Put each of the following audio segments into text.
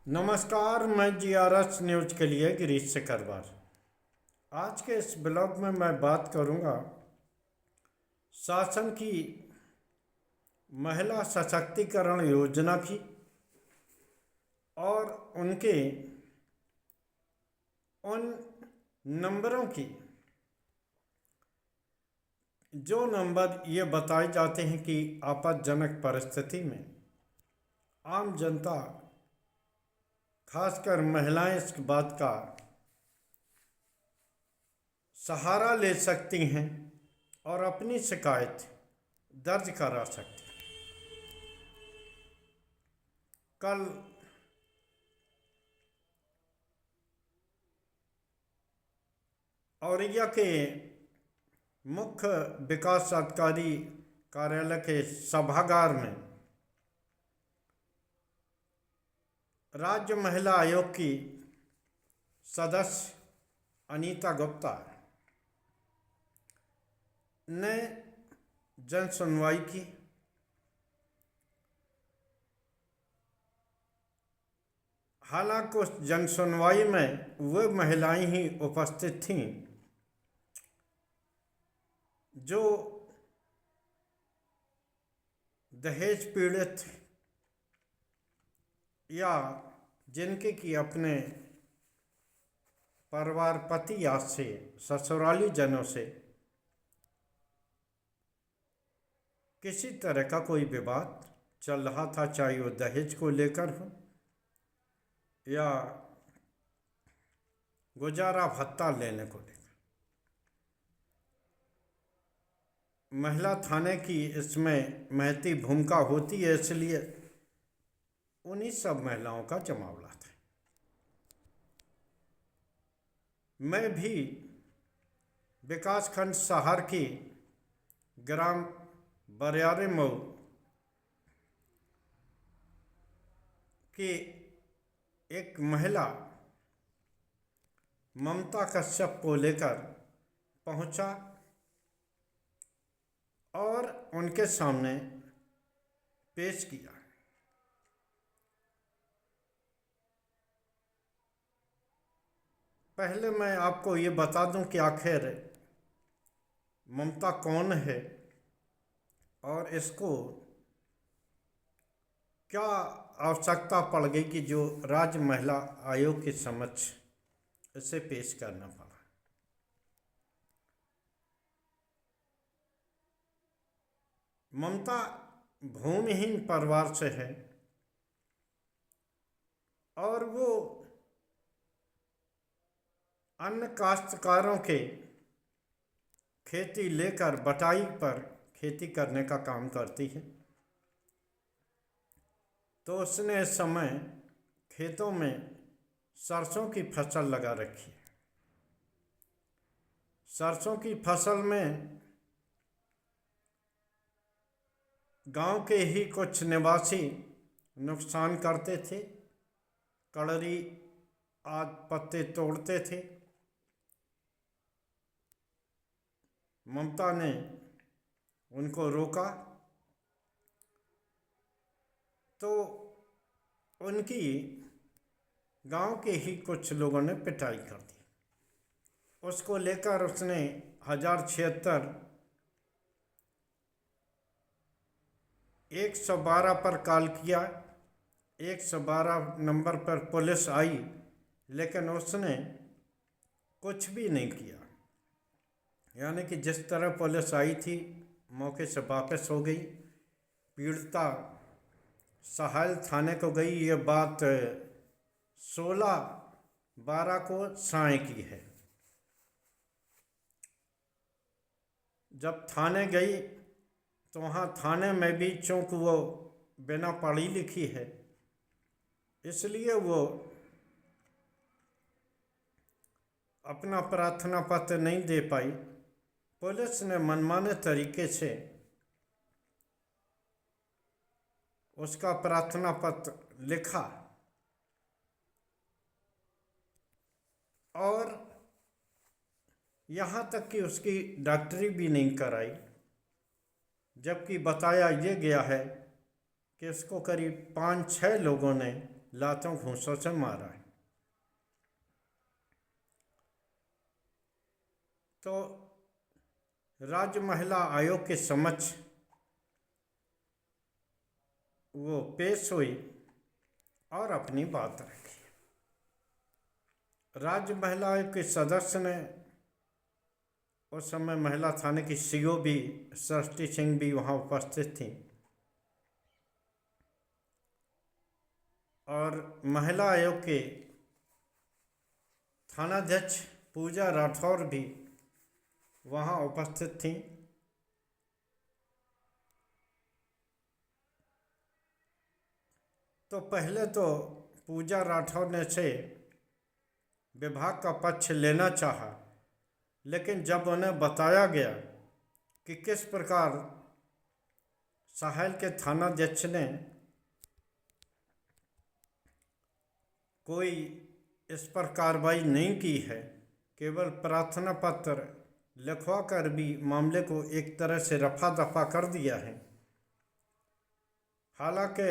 नमस्कार, मैं GRS news के लिए गिरीश सिकरवार। आज के इस ब्लॉग में मैं बात करूंगा शासन की महिला सशक्तिकरण योजना की और उनके उन नंबरों की जो नंबर ये बताए जाते हैं कि आपत्तिजनक परिस्थिति में आम जनता, खासकर महिलाएं, इस बात का सहारा ले सकती हैं और अपनी शिकायत दर्ज करा सकती हैं। कल औरैया के मुख्य विकास अधिकारी कार्यालय के सभागार में राज्य महिला आयोग की सदस्य अनीता गुप्ता ने जन सुनवाई की। हालांकि उस जन सुनवाई में वे महिलाएं ही उपस्थित थीं जो दहेज पीड़ित या जिनके कि अपने परिवार पति या से ससुराली जनों से किसी तरह का कोई विवाद चल रहा था, चाहे वो दहेज को लेकर हो या गुजारा भत्ता लेने को लेकर। महिला थाने की इसमें महती भूमिका होती है, इसलिए उन्हीं सब महिलाओं का जमावड़ा था। मैं भी विकासखंड सहार की ग्राम बरियारे मऊ की एक महिला ममता कश्यप को लेकर पहुंचा और उनके सामने पेश किया। पहले मैं आपको ये बता दूं कि आखिर ममता कौन है और इसको क्या आवश्यकता पड़ गई कि जो राज्य महिला आयोग के समक्ष इसे पेश करना पड़ा। ममता भूमिहीन परिवार से है और वो अन्य काश्तकारों के खेती लेकर बटाई पर खेती करने का काम करती है। तो उसने इस समय खेतों में सरसों की फसल लगा रखी है। सरसों की फसल में गांव के ही कुछ निवासी नुकसान करते थे, कड़री आदि पत्ते तोड़ते थे। ममता ने उनको रोका तो उनकी गांव के ही कुछ लोगों ने पिटाई कर दी। उसको लेकर उसने 1076 112 पर कॉल किया। 112 नंबर पर पुलिस आई, लेकिन उसने कुछ भी नहीं किया। यानी कि जिस तरह पुलिस आई थी मौके से वापस हो गई। पीड़िता सहायल थाने को गई। ये बात 16/12 को साय की है। जब थाने गई तो वहाँ थाने में भी चूँकि वो बिना पढ़ी लिखी है, इसलिए वो अपना प्रार्थना पत्र नहीं दे पाई। पुलिस ने मनमाने तरीके से उसका प्रार्थना पत्र लिखा और यहाँ तक कि उसकी डॉक्टरी भी नहीं कराई, जबकि बताया ये गया है कि उसको करीब 5-6 लोगों ने लातों घूंसों से मारा है। तो राज्य महिला आयोग के समक्ष वो पेश हुई और अपनी बात रखी। राज्य महिला आयोग के सदस्य ने, उस समय महिला थाने की सीओ भी सृष्टि सिंह भी वहाँ उपस्थित थी, और महिला आयोग के थानाध्यक्ष पूजा राठौर भी वहाँ उपस्थित थी। तो पहले तो पूजा राठौर ने से विभाग का पक्ष लेना चाहा, लेकिन जब उन्हें बताया गया कि किस प्रकार साहेल के थानाध्यक्ष ने कोई इस पर कार्रवाई नहीं की है, केवल प्रार्थना पत्र लिखवा कर भी मामले को एक तरह से रफा दफा कर दिया है। हालांकि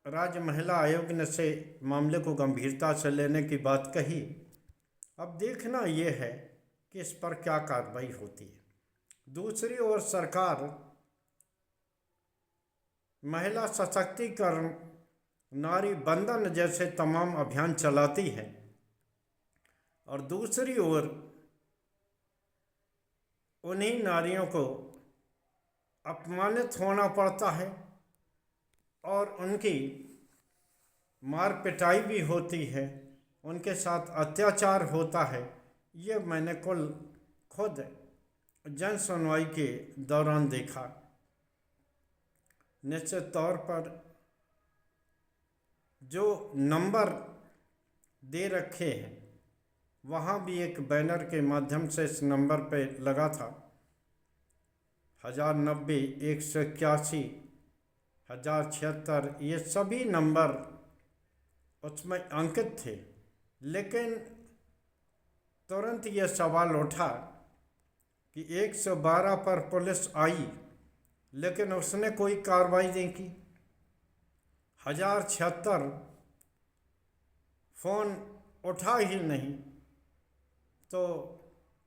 राज्य महिला आयोग ने से मामले को गंभीरता से लेने की बात कही। अब देखना यह है कि इस पर क्या कार्रवाई होती है। दूसरी ओर सरकार महिला सशक्तिकरण, नारी बंधन जैसे तमाम अभियान चलाती है, और दूसरी ओर उन्हीं नारियों को अपमानित होना पड़ता है और उनकी मार पिटाई भी होती है, उनके साथ अत्याचार होता है। ये मैंने खुद जन सुनवाई के दौरान देखा। निश्चित तौर पर जो नंबर दे रखे हैं, वहाँ भी एक बैनर के माध्यम से इस नंबर पे लगा था 1090, 181, 1076, ये सभी नंबर उसमें अंकित थे। लेकिन तुरंत ये सवाल उठा कि 112 पर पुलिस आई, लेकिन उसने कोई कार्रवाई नहीं की। 1076 फ़ोन उठा ही नहीं। तो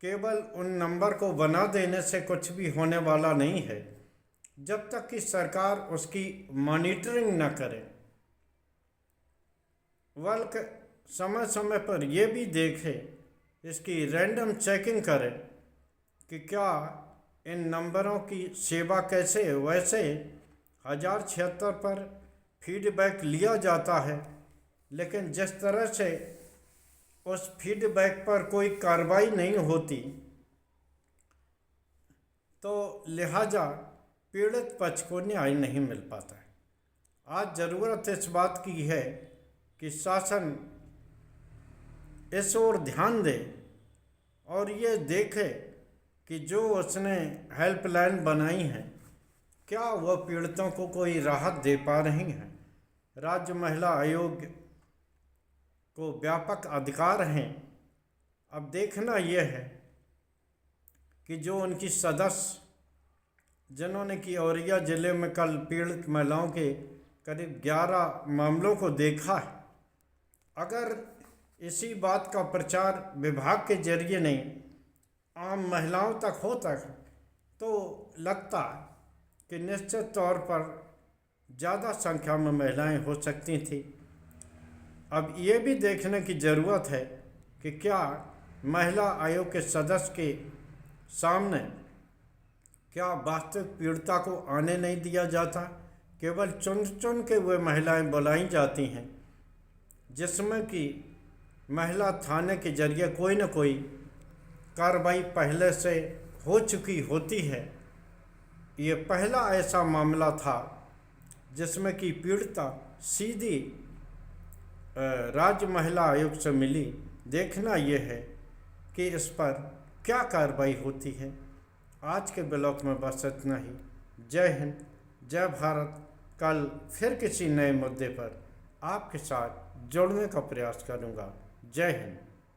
केवल उन नंबर को बना देने से कुछ भी होने वाला नहीं है, जब तक कि सरकार उसकी मॉनिटरिंग न करे, बल्कि समय समय पर यह भी देखे, इसकी रैंडम चेकिंग करे कि क्या इन नंबरों की सेवा कैसे है। वैसे 1076 पर फीडबैक लिया जाता है, लेकिन जिस तरह से उस फीडबैक पर कोई कार्रवाई नहीं होती, तो लिहाजा पीड़ित पक्ष को न्याय नहीं मिल पाता है। आज ज़रूरत इस बात की है कि शासन इस ओर ध्यान दे और ये देखे कि जो उसने हेल्पलाइन बनाई है, क्या वह पीड़ितों को कोई राहत दे पा रही हैं। राज्य महिला आयोग को व्यापक अधिकार हैं। अब देखना यह है कि जो उनकी सदस्य, जिन्होंने कि औरैया जिले में कल पीड़ित महिलाओं के करीब 11 मामलों को देखा है, अगर इसी बात का प्रचार विभाग के जरिए नहीं आम महिलाओं तक होता है, तो लगता कि निश्चित तौर पर ज़्यादा संख्या में महिलाएं हो सकती थी। अब ये भी देखने की ज़रूरत है कि क्या महिला आयोग के सदस्य के सामने क्या वास्तविक पीड़िता को आने नहीं दिया जाता, केवल चुन चुन के वे महिलाएं बुलाई जाती हैं, जिसमें कि महिला थाने के जरिए कोई न कोई कार्रवाई पहले से हो चुकी होती है। ये पहला ऐसा मामला था जिसमें कि पीड़िता सीधी राज्य महिला आयोग से मिली। देखना यह है कि इस पर क्या कार्रवाई होती है। आज के ब्लॉग में बस इतना ही। जय हिंद, जय भारत। कल फिर किसी नए मुद्दे पर आपके साथ जुड़ने का प्रयास करूँगा। जय हिंद।